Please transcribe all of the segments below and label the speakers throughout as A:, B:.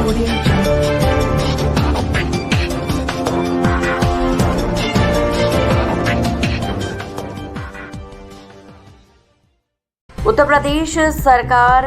A: उत्तर प्रदेश सरकार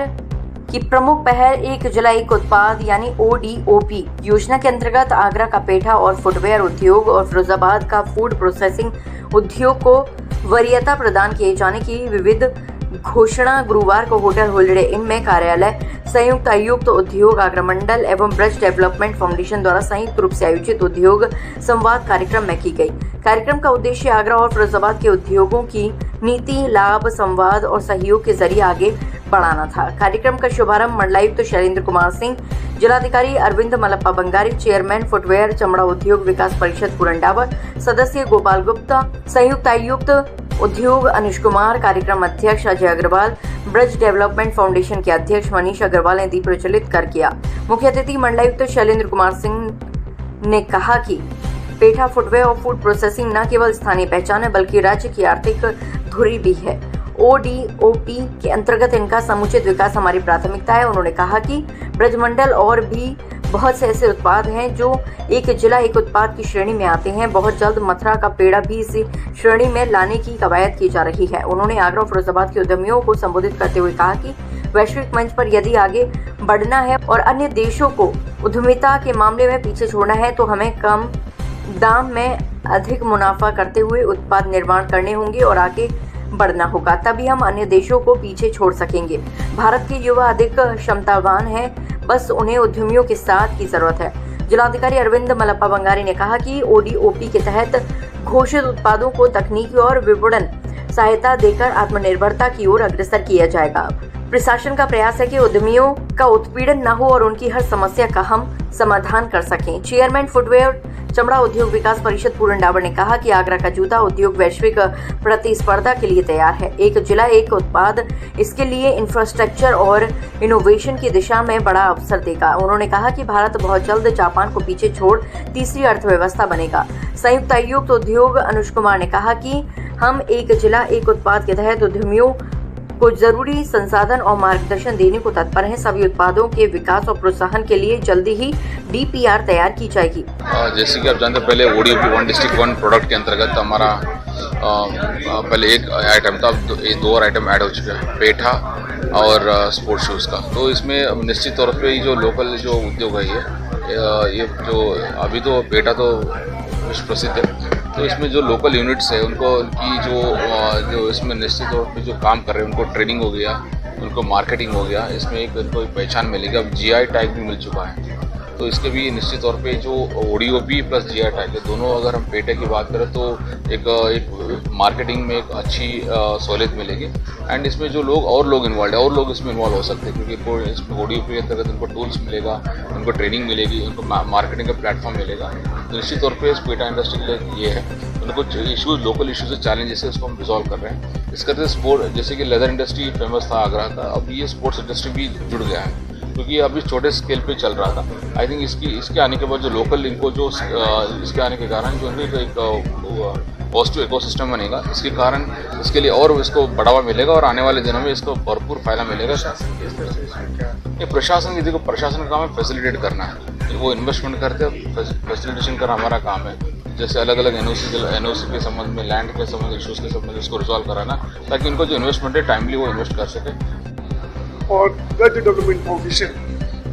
A: की प्रमुख पहल एक जिला एक उत्पाद यानी ODOP योजना के अंतर्गत आगरा का पेठा और फुटवेयर उद्योग और फिरोजाबाद का फूड प्रोसेसिंग उद्योग को वरीयता प्रदान किए जाने की विविध घोषणा गुरुवार को होटल हॉलिडे इन में कार्यालय संयुक्त आयुक्त उद्योग आगरा मंडल एवं ब्रज डेवलपमेंट फाउंडेशन द्वारा संयुक्त रूप से आयोजित उद्योग संवाद कार्यक्रम में की गई। कार्यक्रम का उद्देश्य आगरा और फिरोजाबाद के उद्योगों की नीति, लाभ, संवाद और सहयोग के जरिए आगे बढ़ाना था। कार्यक्रम का शुभारंभ मंडलायुक्त शैलेंद्र कुमार सिंह, जिलाधिकारी अरविंद मलप्पा बंगारी, चेयरमैन फुटवेयर चमड़ा उद्योग विकास परिषद पुरंडावर, सदस्य गोपाल गुप्ता, संयुक्त आयुक्त उद्योग अनुज कुमार, कार्यक्रम अध्यक्ष अजय अग्रवाल, ब्रज डेवलपमेंट फाउंडेशन के अध्यक्ष मनीष अग्रवाल ने दीप प्रज्वलित कर किया। मुख्य अतिथि मंडलायुक्त शैलेंद्र कुमार सिंह ने कहा कि पेठा फुटवेयर और फूड प्रोसेसिंग न केवल स्थानीय पहचान है बल्कि राज्य की आर्थिक धुरी भी है। ODOP के अंतर्गत इनका समुचित विकास हमारी प्राथमिकता है। उन्होंने कहा कि ब्रजमंडल और भी बहुत से ऐसे उत्पाद हैं जो एक जिला एक उत्पाद की श्रेणी में आते हैं। बहुत जल्द मथुरा का पेड़ा भी इसी श्रेणी में लाने की कवायद की जा रही है। उन्होंने आगरा और फिरोजाबाद के उद्यमियों को संबोधित करते हुए कहा कि वैश्विक मंच पर यदि आगे बढ़ना है और अन्य देशों को उद्यमिता के मामले में पीछे छोड़ना है तो हमें कम दाम में अधिक मुनाफा करते हुए उत्पाद निर्माण करने होंगे और आगे बढ़ना होगा, तभी हम अन्य देशों को पीछे छोड़ सकेंगे। भारत के युवा अधिक क्षमतावान हैं, बस उन्हें उद्यमियों के साथ की जरूरत है। जिलाधिकारी अरविंद मलप्पा बंगारी ने कहा कि ODOP के तहत घोषित उत्पादों को तकनीकी और विपणन सहायता देकर आत्मनिर्भरता की ओर अग्रसर किया जाएगा। प्रशासन का प्रयास है कि उद्यमियों का उत्पीड़न न हो और उनकी हर समस्या का हम समाधान कर सकें। चेयरमैन फुटवेयर चमड़ा उद्योग विकास परिषद पुरंडावर ने कहा कि आगरा का जूता उद्योग वैश्विक प्रतिस्पर्धा के लिए तैयार है। एक जिला एक उत्पाद इसके लिए इंफ्रास्ट्रक्चर और इनोवेशन की दिशा में बड़ा अवसर देगा। उन्होंने कहा कि भारत बहुत जल्द जापान को पीछे छोड़ तीसरी अर्थव्यवस्था बनेगा। संयुक्त आयुक्त उद्योग अनुज कुमार ने कहा कि हम एक जिला एक उत्पाद के तहत उद्यमियों को जरूरी संसाधन और मार्गदर्शन देने को तत्पर हैं। सभी उत्पादों के विकास और प्रोत्साहन के लिए जल्दी ही DPR तैयार की जाएगी।
B: जैसे कि आप जानते हैं, पहले ODOP one district one product के अंतर्गत हमारा पहले एक आइटम था, दो और आइटम ऐड हो चुके हैं, पेठा और स्पोर्ट्स शूज़ का। तो इसमें निश्चित तौर पे जो लोकल जो उद्योग है ये जो अभी तो पेठा तो विश्व प्रसिद्ध है, तो इसमें जो लोकल यूनिट्स है उनको उनकी जो इसमें निश्चित तौर पे जो काम कर रहे हैं उनको ट्रेनिंग हो गया, उनको मार्केटिंग हो गया, इसमें एक उनको पहचान मिलेगी। अब GI टैग भी मिल चुका है, तो इसके भी निश्चित तौर पे जो ODOP प्लस GI टैग है दोनों, अगर हम पेठे की बात करें तो एक मार्केटिंग में एक अच्छी सहूलियत मिलेगी। एंड इसमें जो लोग इन्वॉल्व है और लोग इसमें इन्वॉल्व हो सकते हैं, क्योंकि इसमें ODOP के अंतर्गत उनको टूल्स मिलेगा, उनको ट्रेनिंग मिलेगी, उनको मार्केटिंग का प्लेटफॉर्म मिलेगा। तो निश्चित तौर पे इस पेठा इंडस्ट्री के लिए ये है, उनको इशूज़ लोकल इशूज़ चैलेंजेस है उसको हम रिजॉल्व कर रहे हैं। इसके अंदर स्पोर्ट, जैसे कि लेदर इंडस्ट्री फेमस था आगरा का, अब ये स्पोर्ट्स इंडस्ट्री भी जुड़ गया है, क्योंकि अभी छोटे स्केल पे चल रहा था। आई थिंक इसके आने के बाद जो लोकल इनको जो इसके आने के कारण जो एक पॉजिटिव इकोसिस्टम बनेगा, इसके कारण इसके लिए और इसको बढ़ावा मिलेगा और आने वाले दिनों में इसको भरपूर फायदा मिलेगा। ये प्रशासन की देखो, प्रशासन का काम है फैसिलिटेट करना है, वो इन्वेस्टमेंट करते हैं, फैसिलिटेशन करना हमारा काम है। जैसे अलग अलग NOC के संबंध में, लैंड के संबंध, इशूज़ के संबंध, इसको रिजॉल्व कराना, ताकि इनको जो इन्वेस्टमेंट है टाइमली वो इन्वेस्ट कर सके।
C: और ब्रज डेवलपमेंट फाउंडेशन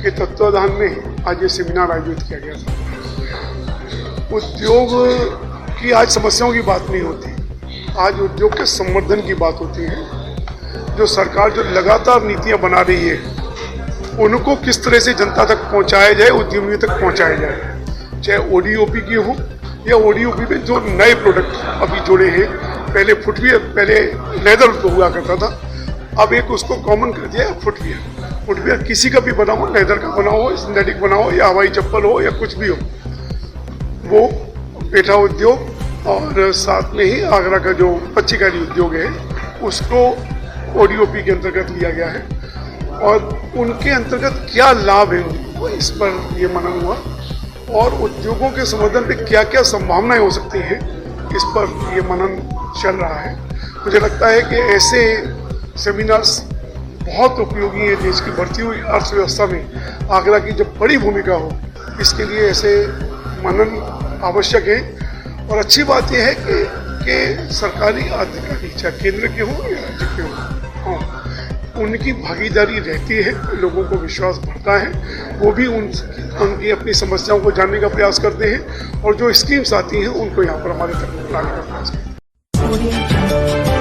C: के तत्वाधान में आज ये सेमिनार आयोजित किया गया था। उद्योग की आज समस्याओं की बात नहीं होती, आज उद्योग के संवर्धन की बात होती है। जो सरकार जो लगातार नीतियां बना रही है उनको किस तरह से जनता तक पहुंचाया जाए, उद्यमियों तक पहुंचाया जाए, चाहे ODOP की हो या ODOP में जो नए प्रोडक्ट अभी जुड़े हैं। पहले फुटवियर, पहले लेदर तो हुआ करता था, अब एक उसको कॉमन कर दिया है फुटवियर किसी का भी बना हो, लेदर का बना हो, सिंथेटिक बना हो या हवाई चप्पल हो या कुछ भी हो, वो पेठा उद्योग और साथ में ही आगरा का जो पच्चीकारी उद्योग है उसको ODOP के अंतर्गत लिया गया है। और उनके अंतर्गत क्या लाभ है उनको, इस पर ये मनन हुआ, और उद्योगों के संवर्धन पे क्या क्या संभावनाएं हो सकती हैं, इस पर ये मनन चल रहा है। मुझे लगता है कि ऐसे सेमिनार्स बहुत उपयोगी है देश की बढ़ती हुई अर्थव्यवस्था में आगरा की जब बड़ी भूमिका हो, इसके लिए ऐसे मनन आवश्यक है। और अच्छी बात यह है कि सरकारी अधिकारी चाहे केंद्र के हों या राज्य के हों, उनकी भागीदारी रहती है, लोगों को विश्वास बढ़ता है, वो भी उनकी अपनी समस्याओं को जानने का प्रयास करते हैं और जो स्कीम्स आती हैं उनको यहाँ पर हमारे तक लाने का प्रयास करते हैं।